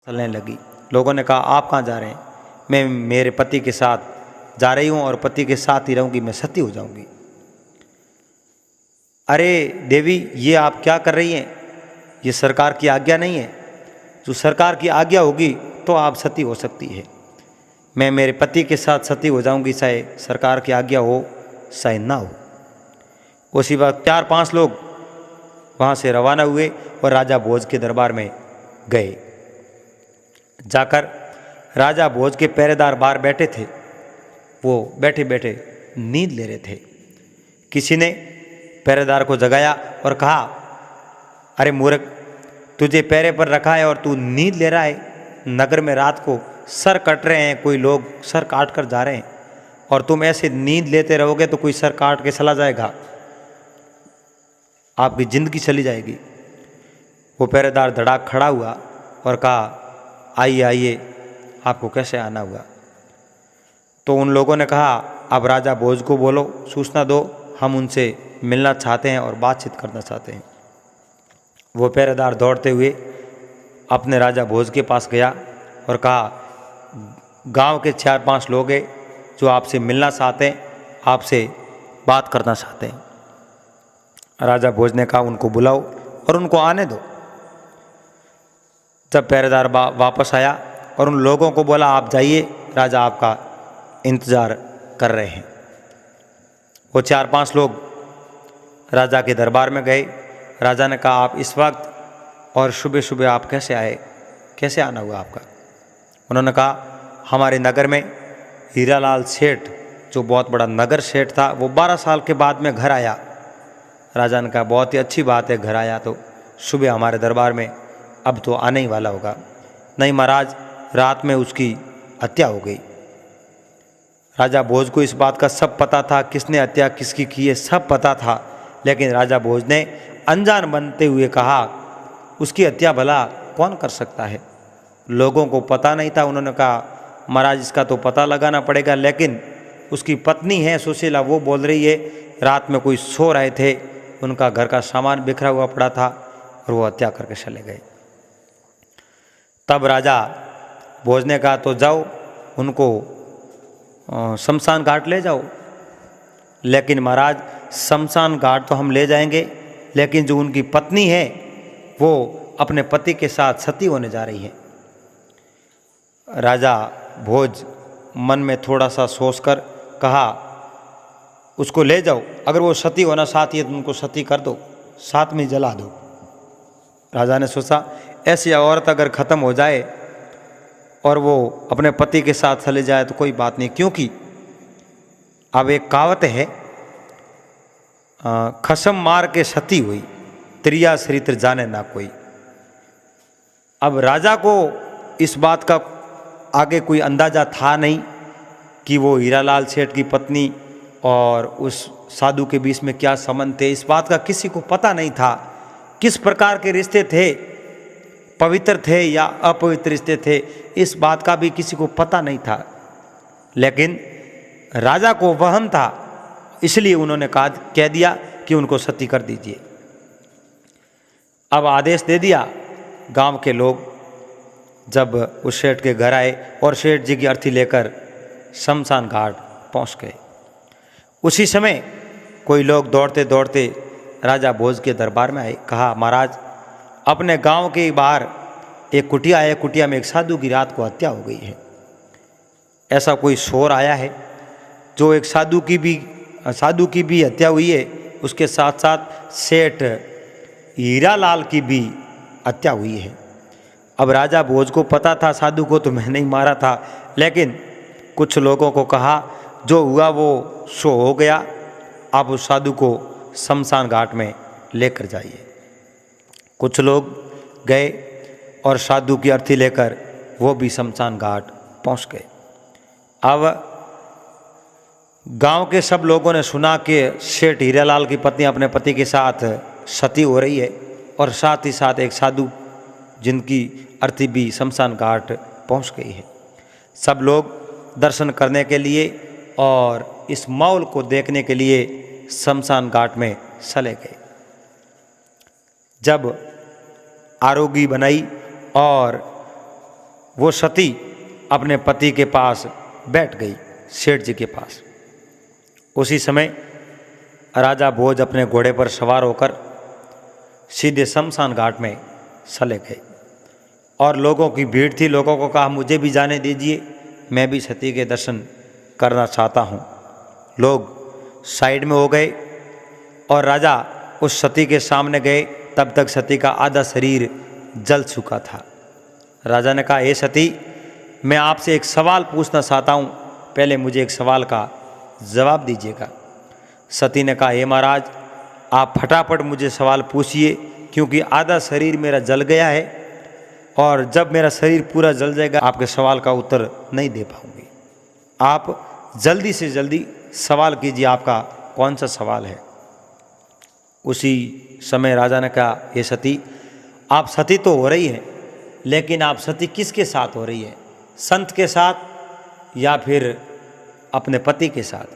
चलने लगी। लोगों ने कहा आप कहाँ जा रहे हैं? मैं मेरे पति के साथ जा रही हूँ और पति के साथ ही रहूँगी, मैं सती हो जाऊँगी। अरे देवी, ये आप क्या कर रही हैं? ये सरकार की आज्ञा नहीं है। जो सरकार की आज्ञा होगी तो आप सती हो सकती है। मैं मेरे पति के साथ सती हो जाऊंगी, चाहे सरकार की आज्ञा हो चाहे ना हो। उसी वक्त 4-5 लोग वहाँ से रवाना हुए और राजा भोज के दरबार में गए। जाकर राजा भोज के पहरेदार बाहर बैठे थे, वो बैठे बैठे नींद ले रहे थे। किसी ने पहरेदार को जगाया और कहा, अरे मूर्ख, तुझे पहरे पर रखा है और तू नींद ले रहा है। नगर में रात को सर कट रहे हैं, कोई लोग सर काट कर जा रहे हैं और तुम ऐसे नींद लेते रहोगे तो कोई सर काट के चला जाएगा, आपकी ज़िंदगी चली जाएगी। वो पहरेदार धड़ाक खड़ा हुआ और कहा, आइए आइए, आपको कैसे आना हुआ? तो उन लोगों ने कहा, अब राजा भोज को बोलो, सूचना दो, हम उनसे मिलना चाहते हैं और बातचीत करना चाहते हैं। वो पहरेदार दौड़ते हुए अपने राजा भोज के पास गया और कहा, गांव के 4-5 लोग हैं जो आपसे मिलना चाहते हैं, आपसे बात करना चाहते हैं। राजा भोज ने कहा, उनको बुलाओ और उनको आने दो। जब पहरेदार वापस आया और उन लोगों को बोला, आप जाइए, राजा आपका इंतज़ार कर रहे हैं। वो 4-5 लोग राजा के दरबार में गए। राजा ने कहा, आप इस वक्त और सुबह सुबह आप कैसे आए, कैसे आना हुआ आपका? उन्होंने कहा, हमारे नगर में हीरालाल सेठ, जो बहुत बड़ा नगर सेठ था, वो 12 साल के बाद में घर आया। राजा ने कहा, बहुत ही अच्छी बात है, घर आया तो सुबह हमारे दरबार में, अब तो आने ही वाला होगा। नहीं महाराज, रात में उसकी हत्या हो गई। राजा भोज को इस बात का सब पता था, किसने हत्या किसकी की है सब पता था, लेकिन राजा भोज ने अनजान बनते हुए कहा, उसकी हत्या भला कौन कर सकता है? लोगों को पता नहीं था। उन्होंने कहा, महाराज इसका तो पता लगाना पड़ेगा, लेकिन उसकी पत्नी है सुशीला, वो बोल रही है रात में कोई सो रहे थे, उनका घर का सामान बिखरा हुआ पड़ा था और वो हत्या करके चले गए। तब राजा भोज ने कहा, तो जाओ उनको शमशान घाट ले जाओ। लेकिन महाराज, शमशान घाट तो हम ले जाएंगे, लेकिन जो उनकी पत्नी है वो अपने पति के साथ सती होने जा रही है। राजा भोज मन में थोड़ा सा सोचकर कहा, उसको ले जाओ, अगर वो सती होना चाहती है तो उनको सती कर दो, साथ में जला दो। राजा ने सोचा, ऐसी औरत अगर ख़त्म हो जाए और वो अपने पति के साथ चले जाए तो कोई बात नहीं, क्योंकि अब एक कहावत है, खसम मार के सती हुई, त्रिया चरित्र जाने ना कोई। अब राजा को इस बात का आगे कोई अंदाज़ा था नहीं कि वो हीरालाल सेठ की पत्नी और उस साधु के बीच में क्या संबंध थे। इस बात का किसी को पता नहीं था, किस प्रकार के रिश्ते थे, पवित्र थे या अपवित्र रिश्ते थे, इस बात का भी किसी को पता नहीं था। लेकिन राजा को वहम था, इसलिए उन्होंने कह दिया कि उनको सती कर दीजिए। अब आदेश दे दिया। गांव के लोग जब उस सेठ के घर आए और सेठ जी की अर्थी लेकर शमशान घाट पहुंच गए, उसी समय कोई लोग दौड़ते दौड़ते राजा भोज के दरबार में आए। कहा, महाराज, अपने गांव के बाहर एक कुटिया है, कुटिया में एक साधु की रात को हत्या हो गई है। ऐसा कोई शोर आया है, जो एक साधु की भी हत्या हुई है, उसके साथ साथ सेठ हीरालाल की भी हत्या हुई है। अब राजा भोज को पता था साधु को तो मैंने ही मारा था, लेकिन कुछ लोगों को कहा, जो हुआ वो सो हो गया, आप उस साधु को शमशान घाट में लेकर जाइए। कुछ लोग गए और साधु की अर्थी लेकर वो भी शमशान घाट पहुंच गए। अब गांव के सब लोगों ने सुना कि सेठ हीरालाल की पत्नी अपने पति के साथ सती हो रही है और साथ ही साथ एक साधु जिनकी अर्थी भी शमशान घाट पहुंच गई है। सब लोग दर्शन करने के लिए और इस माहौल को देखने के लिए शमशान घाट में चले गए। जब आरोगी बनाई और वो सती अपने पति के पास बैठ गई, सेठ जी के पास। उसी समय राजा भोज अपने घोड़े पर सवार होकर सीधे शमशान घाट में चले गए और लोगों की भीड़ थी। लोगों को कहा मुझे भी जाने दीजिए, मैं भी सती के दर्शन करना चाहता हूँ। लोग साइड में हो गए और राजा उस सती के सामने गए। तब तक सती का आधा शरीर जल चुका था। राजा ने कहा, हे सती, मैं आपसे एक सवाल पूछना चाहता हूँ, पहले मुझे एक सवाल का जवाब दीजिएगा। सती ने कहा, हे महाराज, आप फटाफट मुझे सवाल पूछिए, क्योंकि आधा शरीर मेरा जल गया है और जब मेरा शरीर पूरा जल जाएगा आपके सवाल का उत्तर नहीं दे पाऊंगी। आप जल्दी से जल्दी सवाल कीजिए, आपका कौन सा सवाल है। उसी समय राजा ने कहा, हे सती, आप सती तो हो रही है, लेकिन आप सती किसके साथ हो रही है, संत के साथ या फिर अपने पति के साथ।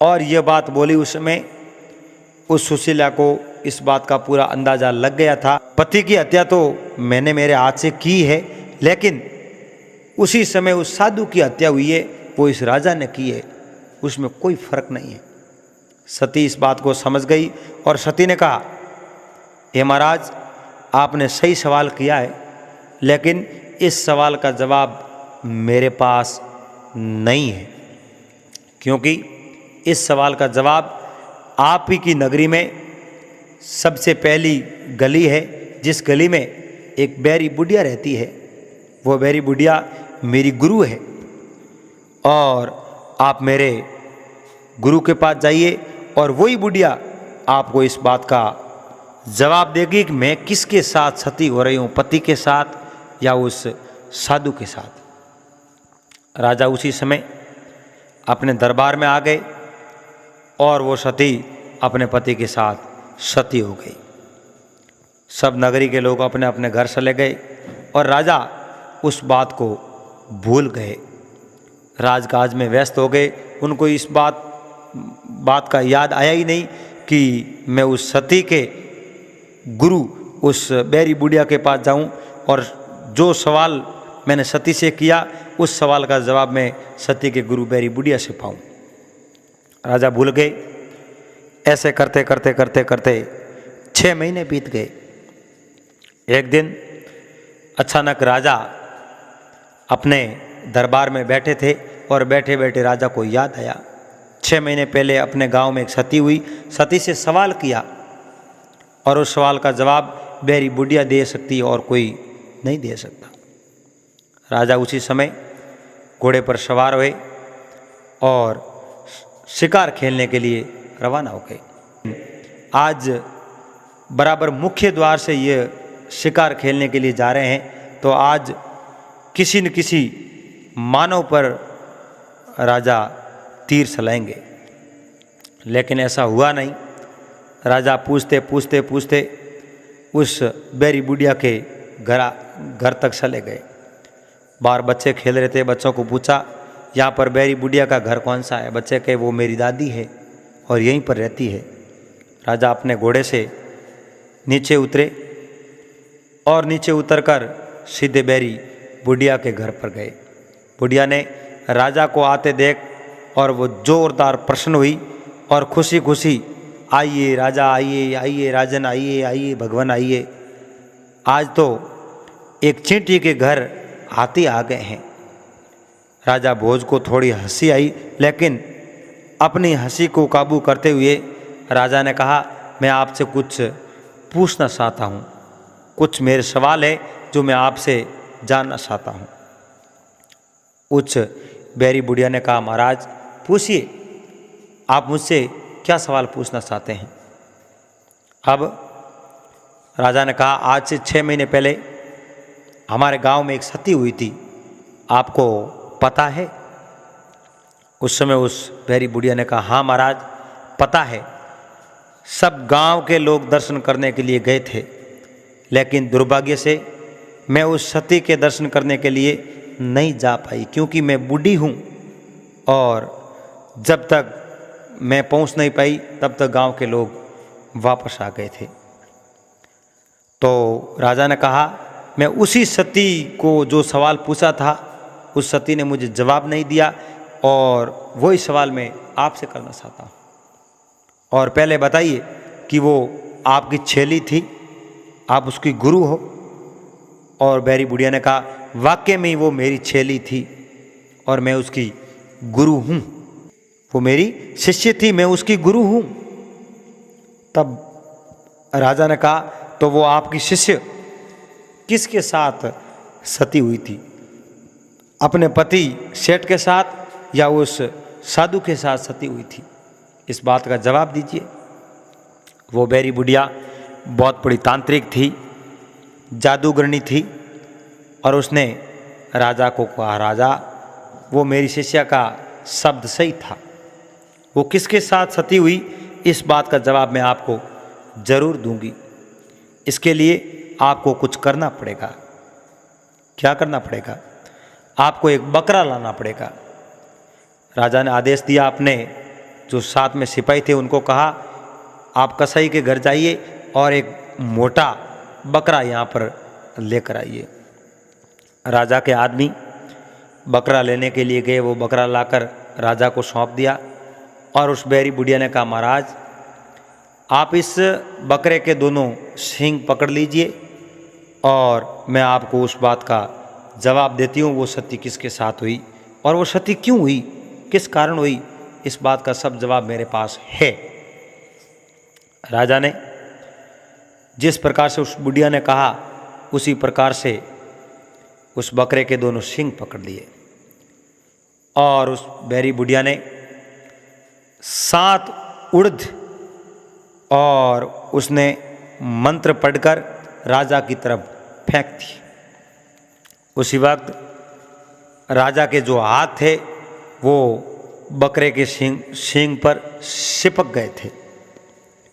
और ये बात बोली उस समय उस सुशीला को इस बात का पूरा अंदाजा लग गया था। पति की हत्या तो मैंने मेरे हाथ से की है, लेकिन उसी समय उस साधु की हत्या हुई है, वो इस राजा ने की है, उसमें कोई फर्क नहीं है। सती इस बात को समझ गई और सती ने कहा, हे महाराज, आपने सही सवाल किया है, लेकिन इस सवाल का जवाब मेरे पास नहीं है, क्योंकि इस सवाल का जवाब आप ही की नगरी में सबसे पहली गली है, जिस गली में एक बैरी बुढ़िया रहती है। वो बैरी बुढ़िया मेरी गुरु है और आप मेरे गुरु के पास जाइए और वही बुढ़िया आपको इस बात का जवाब देगी कि मैं किसके साथ सती हो रही हूँ, पति के साथ या उस साधु के साथ। राजा उसी समय अपने दरबार में आ गए और वो सती अपने पति के साथ सती हो गई। सब नगरी के लोग अपने अपने घर चले गए और राजा उस बात को भूल गए, राजकाज में व्यस्त हो गए। उनको इस बात का याद आया ही नहीं कि मैं उस सती के गुरु उस बैरी बुढ़िया के पास जाऊं और जो सवाल मैंने सती से किया उस सवाल का जवाब मैं सती के गुरु बैरी बुढ़िया से पाऊं। राजा भूल गए। ऐसे करते करते करते करते 6 महीने बीत गए। एक दिन अचानक राजा अपने दरबार में बैठे थे और बैठे बैठे राजा को याद आया, 6 महीने पहले अपने गांव में एक सती हुई। सती से सवाल किया और उस सवाल का जवाब बैरी बुढ़िया दे सकती और कोई नहीं दे सकता। राजा उसी समय घोड़े पर सवार हुए और शिकार खेलने के लिए रवाना हो गए। आज बराबर मुख्य द्वार से ये शिकार खेलने के लिए जा रहे हैं, तो आज किसी न किसी मानव पर राजा तीर चलाएंगे, लेकिन ऐसा हुआ नहीं। राजा पूछते पूछते पूछते उस बैरी बुढ़िया के घर तक चले गए। बाहर बच्चे खेल रहे थे, बच्चों को पूछा, यहाँ पर बैरी बुढ़िया का घर कौन सा है? बच्चे कहे, वो मेरी दादी है और यहीं पर रहती है। राजा अपने घोड़े से नीचे उतरे और नीचे उतरकर सीधे बैरी बुढ़िया के घर पर गए। बुढ़िया ने राजा को आते देख और वो जोरदार प्रसन्न हुई और खुशी खुशी, आइए राजा आइए, आइए राजन आइए, आइए भगवान आइए, आज तो एक चींटी के घर हाथी आ गए हैं। राजा भोज को थोड़ी हंसी आई, लेकिन अपनी हंसी को काबू करते हुए राजा ने कहा, मैं आपसे कुछ पूछना चाहता हूँ, कुछ मेरे सवाल है जो मैं आपसे जानना चाहता हूँ। उस बैरी बुढ़िया ने कहा, महाराज पूछिए, आप मुझसे क्या सवाल पूछना चाहते हैं। अब राजा ने कहा, आज से 6 महीने पहले हमारे गांव में एक सती हुई थी, आपको पता है? उस समय उस बैरी बुढ़िया ने कहा, हाँ महाराज पता है, सब गांव के लोग दर्शन करने के लिए गए थे, लेकिन दुर्भाग्य से मैं उस सती के दर्शन करने के लिए नहीं जा पाई, क्योंकि मैं बूढ़ी हूँ और जब तक मैं पहुँच नहीं पाई तब तक गांव के लोग वापस आ गए थे। तो राजा ने कहा, मैं उसी सती को जो सवाल पूछा था उस सती ने मुझे जवाब नहीं दिया, और वही सवाल मैं आपसे करना चाहता हूँ। और पहले बताइए कि वो आपकी छेली थी, आप उसकी गुरु हो? और बैरी बुढ़िया ने कहा वाकई में वो मेरी छेली थी और मैं उसकी गुरु हूँ। वो मेरी शिष्य थी, मैं उसकी गुरु हूँ। तब राजा ने कहा तो वो आपकी शिष्य किसके साथ सती हुई थी? अपने पति सेठ के साथ या उस साधु के साथ सती हुई थी? इस बात का जवाब दीजिए। वो बैरी बुढ़िया बहुत बड़ी तांत्रिक थी, जादूगरनी थी, और उसने राजा को कहा राजा वो मेरी शिष्या का शब्द सही था। वो किसके साथ सती हुई इस बात का जवाब मैं आपको जरूर दूंगी। इसके लिए आपको कुछ करना पड़ेगा। क्या करना पड़ेगा? आपको एक बकरा लाना पड़ेगा। राजा ने आदेश दिया, अपने जो साथ में सिपाही थे उनको कहा आप कसाई के घर जाइए और एक मोटा बकरा यहाँ पर लेकर आइए। राजा के आदमी बकरा लेने के लिए गए। वो बकरा लाकर राजा को सौंप दिया और उस बैरी बुढ़िया ने कहा महाराज आप इस बकरे के दोनों सींग पकड़ लीजिए और मैं आपको उस बात का जवाब देती हूँ वो सती किसके साथ हुई और वो सती क्यों हुई, किस कारण हुई, इस बात का सब जवाब मेरे पास है। राजा ने जिस प्रकार से उस बुढ़िया ने कहा उसी प्रकार से उस बकरे के दोनों सींग पकड़ लिए और उस बैरी बुढ़िया ने 7 उड़द और उसने मंत्र पढ़कर राजा की तरफ फेंक दी। उसी वक्त राजा के जो हाथ थे वो बकरे के सींग पर चिपक गए थे।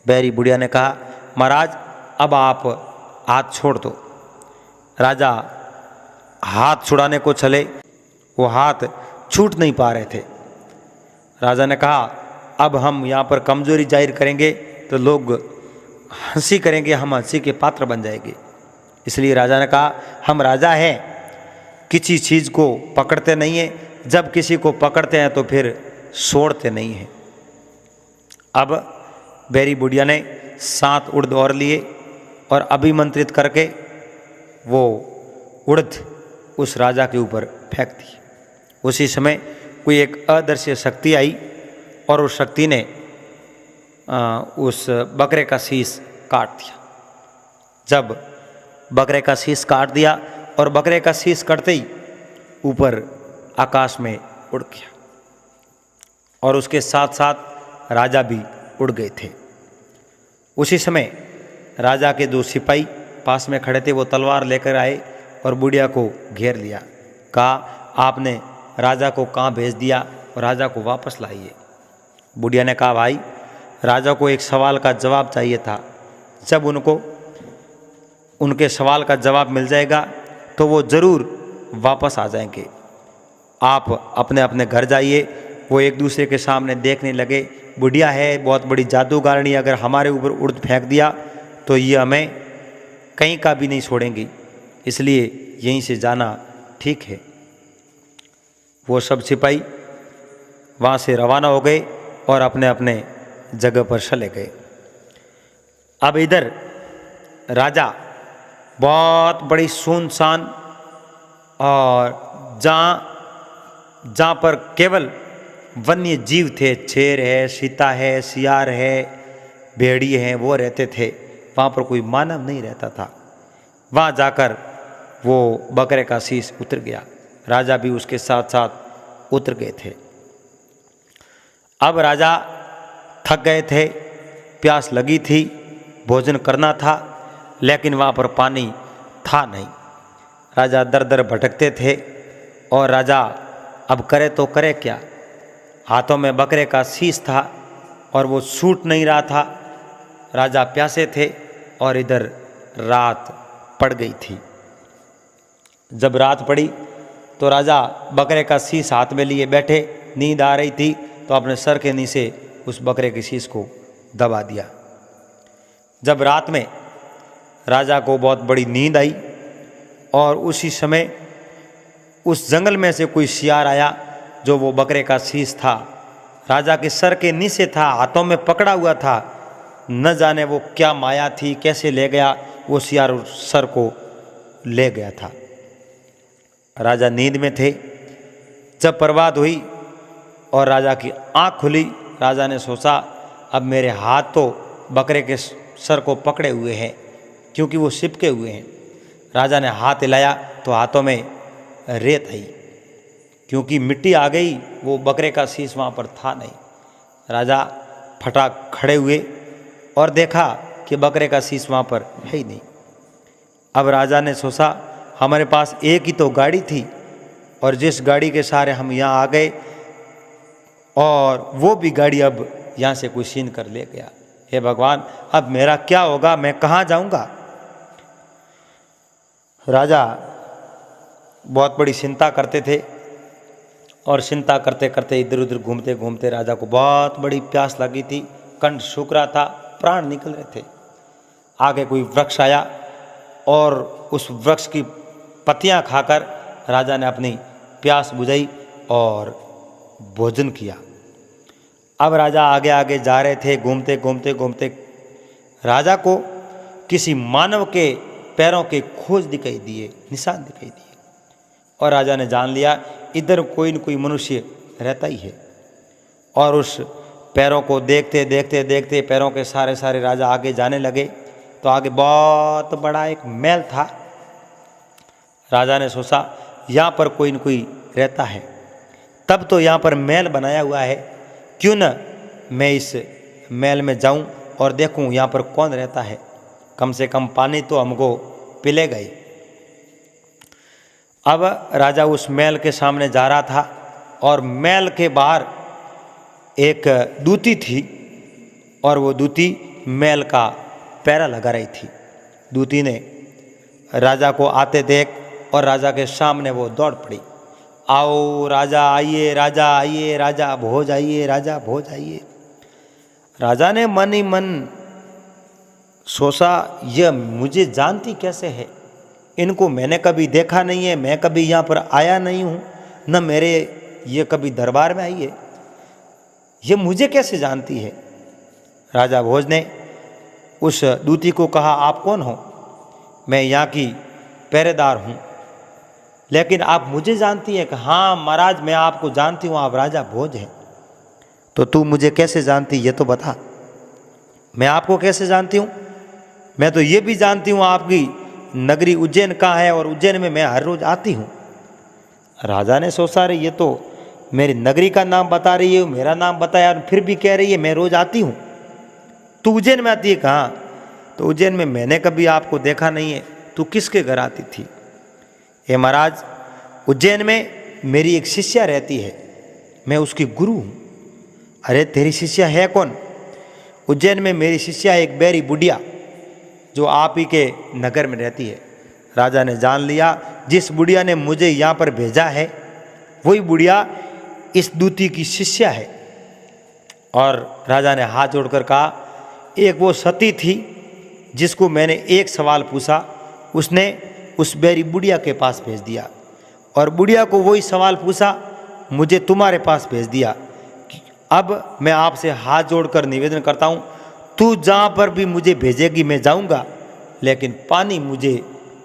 बैरी बुढ़िया ने कहा महाराज अब आप हाथ छोड़ दो। राजा हाथ छुड़ाने को चले, वो हाथ छूट नहीं पा रहे थे। राजा ने कहा अब हम यहाँ पर कमजोरी जाहिर करेंगे तो लोग हंसी करेंगे, हम हंसी के पात्र बन जाएंगे। इसलिए राजा ने कहा हम राजा हैं, किसी चीज़ को पकड़ते नहीं हैं, जब किसी को पकड़ते हैं तो फिर छोड़ते नहीं हैं। अब बैरी बुढ़िया ने 7 उड़द और लिए और अभिमंत्रित करके वो उड़द उस राजा के ऊपर फेंक दी। उसी समय कोई एक अदृश्य शक्ति आई और उस शक्ति ने उस बकरे का शीश काट दिया। जब बकरे का शीश काट दिया और बकरे का शीश कटते ही ऊपर आकाश में उड़ गया और उसके साथ साथ राजा भी उड़ गए थे। उसी समय राजा के 2 सिपाही पास में खड़े थे, वो तलवार लेकर आए और बुढ़िया को घेर लिया। कहा आपने राजा को कहाँ भेज दिया और राजा को वापस लाइए। बुढ़िया ने कहा भाई राजा को एक सवाल का जवाब चाहिए था, जब उनको उनके सवाल का जवाब मिल जाएगा तो वो ज़रूर वापस आ जाएंगे। आप अपने अपने घर जाइए। वो एक दूसरे के सामने देखने लगे, बुढ़िया है बहुत बड़ी जादूगारनी, अगर हमारे ऊपर उड़द फेंक दिया तो ये हमें कहीं का भी नहीं छोड़ेंगी, इसलिए यहीं से जाना ठीक है। वो सब सिपाही वहाँ से रवाना हो गए और अपने अपने जगह पर चले गए। अब इधर राजा बहुत बड़ी सुनसान और जहाँ पर केवल वन्य जीव थे, शेर है, चीता है, सियार है, भेड़ी है, वो रहते थे, वहाँ पर कोई मानव नहीं रहता था। वहाँ जाकर वो बकरे का शीश उतर गया, राजा भी उसके साथ साथ उतर गए थे। अब राजा थक गए थे, प्यास लगी थी, भोजन करना था, लेकिन वहाँ पर पानी था नहीं। राजा दर दर भटकते थे और राजा अब करे तो करे क्या। हाथों में बकरे का शीश था और वो छूट नहीं रहा था। राजा प्यासे थे और इधर रात पड़ गई थी। जब रात पड़ी तो राजा बकरे का शीश हाथ में लिए बैठे, नींद आ रही थी तो अपने सर के नीचे उस बकरे के शीश को दबा दिया। जब रात में राजा को बहुत बड़ी नींद आई, और उसी समय उस जंगल में से कोई शियार आया जो वो बकरे का शीश था, राजा के सर के नीचे था, हाथों में पकड़ा हुआ था। न जाने वो क्या माया थी, कैसे ले गया, वो शियार उस सर को ले गया था। राजा नींद में थे। जब प्रभात हुई और राजा की आँख खुली, राजा ने सोचा अब मेरे हाथ तो बकरे के सर को पकड़े हुए हैं, क्योंकि वो चिपके हुए हैं। राजा ने हाथ हिलाया तो हाथों में रेत आई, क्योंकि मिट्टी आ गई, वो बकरे का शीश वहाँ पर था नहीं। राजा फटाक खड़े हुए और देखा कि बकरे का शीश वहाँ पर है ही नहीं। अब राजा ने सोचा हमारे पास एक ही तो गाड़ी थी, और जिस गाड़ी के सहारे हम यहाँ आ गए, और वो भी गाड़ी अब यहाँ से कोई छीन कर ले गया। हे भगवान, अब मेरा क्या होगा, मैं कहाँ जाऊँगा। राजा बहुत बड़ी चिंता करते थे, और चिंता करते करते इधर उधर घूमते घूमते राजा को बहुत बड़ी प्यास लगी थी, कंठ सूख रहा था, प्राण निकल रहे थे। आगे कोई वृक्ष आया और उस वृक्ष की पत्तियां खाकर राजा ने अपनी प्यास बुझाई और भोजन किया। अब राजा आगे आगे जा रहे थे, घूमते घूमते घूमते राजा को किसी मानव के पैरों के खोज दिखाई दिए, निशान दिखाई दिए, और राजा ने जान लिया इधर कोई न कोई मनुष्य रहता ही है। और उस पैरों को देखते देखते देखते पैरों के सारे सारे राजा आगे जाने लगे, तो आगे बहुत बड़ा एक महल था। राजा ने सोचा यहाँ पर कोई न कोई रहता है, तब तो यहाँ पर महल बनाया हुआ है, क्यों न मैं इस महल में जाऊं और देखूं यहाँ पर कौन रहता है, कम से कम पानी तो हमको पिलेगा ही। अब राजा उस महल के सामने जा रहा था, और महल के बाहर एक दूती थी, और वो दूती महल का पहरा लगा रही थी। दूती ने राजा को आते देख और राजा के सामने वो दौड़ पड़ी, आओ राजा आइए, राजा आइए, राजा भोज आइए, राजा भोज आइए। राजा ने मन ही मन सोचा यह मुझे जानती कैसे है, इनको मैंने कभी देखा नहीं है, मैं कभी यहाँ पर आया नहीं हूँ, न मेरे ये कभी दरबार में आई है, ये मुझे कैसे जानती है। राजा भोज ने उस दूती को कहा आप कौन हो। मैं यहाँ की पहरेदार हूँ, लेकिन आप मुझे जानती हैं कि हाँ महाराज मैं आपको जानती हूँ, आप राजा भोज हैं। तो तू मुझे कैसे जानती ये तो बता। मैं आपको कैसे जानती हूँ, मैं तो ये भी जानती हूँ आपकी नगरी उज्जैन कहाँ है, और उज्जैन में मैं हर रोज आती हूँ। राजा ने सोचा रे ये तो मेरी नगरी का नाम बता रही है, मेरा नाम बताया, और फिर भी कह रही है मैं रोज आती हूँ। तू उज्जैन में आती है कहाँ, तो उज्जैन में मैंने कभी आपको देखा नहीं है, तू किसके घर आती थी। हे महाराज उज्जैन में मेरी एक शिष्या रहती है, मैं उसकी गुरु हूँ। अरे तेरी शिष्या है कौन। उज्जैन में मेरी शिष्या एक बैरी बुढ़िया जो आप ही के नगर में रहती है। राजा ने जान लिया जिस बुढ़िया ने मुझे यहाँ पर भेजा है वही बुढ़िया इस दूती की शिष्या है। और राजा ने हाथ जोड़कर कहा एक वो सती थी जिसको मैंने एक सवाल पूछा, उसने उस बैरी बुढ़िया के पास भेज दिया, और बुढ़िया को वही सवाल पूछा, मुझे तुम्हारे पास भेज दिया। अब मैं आपसे हाथ जोड़कर निवेदन करता हूँ, तू जहाँ पर भी मुझे भेजेगी मैं जाऊँगा, लेकिन पानी मुझे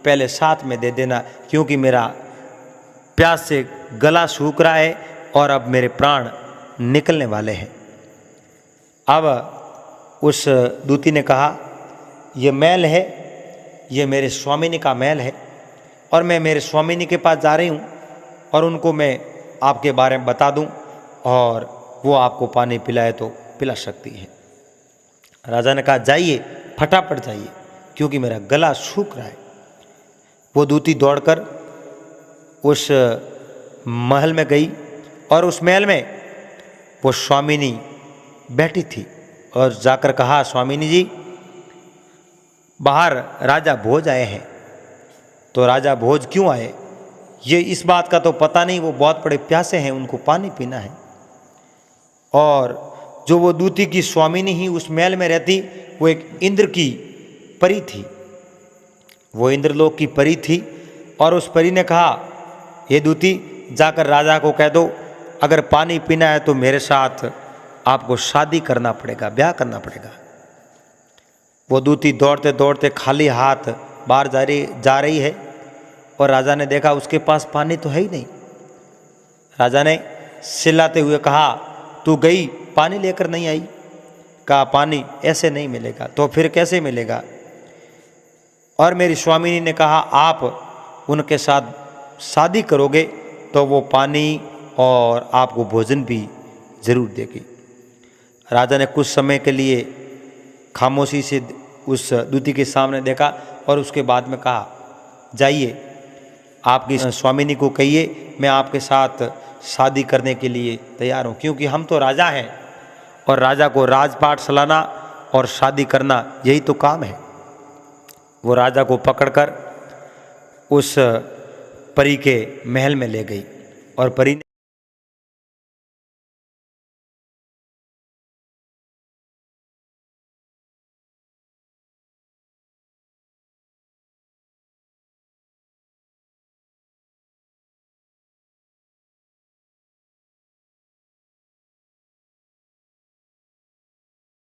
पहले साथ में दे देना, क्योंकि मेरा प्यास से गला सूख रहा है और अब मेरे प्राण निकलने वाले हैं। अब उस दूती ने कहा ये महल है, ये मेरे स्वामिनी का महल है, और मैं मेरे स्वामिनी के पास जा रही हूँ, और उनको मैं आपके बारे में बता दूँ और वो आपको पानी पिलाए तो पिला सकती है। राजा ने कहा जाइए, फटाफट जाइए, क्योंकि मेरा गला सूख रहा है। वो दूती दौड़कर उस महल में गई, और उस महल में वो स्वामिनी बैठी थी, और जाकर कहा स्वामिनी जी बाहर राजा भोज आए हैं। तो राजा भोज क्यों आए ये इस बात का तो पता नहीं, वो बहुत बड़े प्यासे हैं, उनको पानी पीना है। और जो वो दूती की स्वामिनी ही उस महल में रहती, वो एक इंद्र की परी थी, वो इंद्रलोक की परी थी। और उस परी ने कहा, ये दूती जाकर राजा को कह दो, अगर पानी पीना है तो मेरे साथ आपको शादी करना पड़ेगा, ब्याह करना पड़ेगा। वो दूती दौड़ते दौड़ते खाली हाथ बाहर जा रही है और राजा ने देखा उसके पास पानी तो है ही नहीं। राजा ने चिल्लाते हुए कहा, तू गई पानी लेकर नहीं आई? कहा, पानी ऐसे नहीं मिलेगा। तो फिर कैसे मिलेगा? और मेरी स्वामिनी ने कहा, आप उनके साथ शादी करोगे तो वो पानी और आपको भोजन भी जरूर देगी। राजा ने कुछ समय के लिए खामोशी से उस दूती के सामने देखा और उसके बाद में कहा, जाइए आपकी स्वामिनी को कहिए मैं आपके साथ शादी करने के लिए तैयार हूँ, क्योंकि हम तो राजा हैं और राजा को राजपाट चलाना और शादी करना यही तो काम है। वो राजा को पकड़कर उस परी के महल में ले गई और परी ने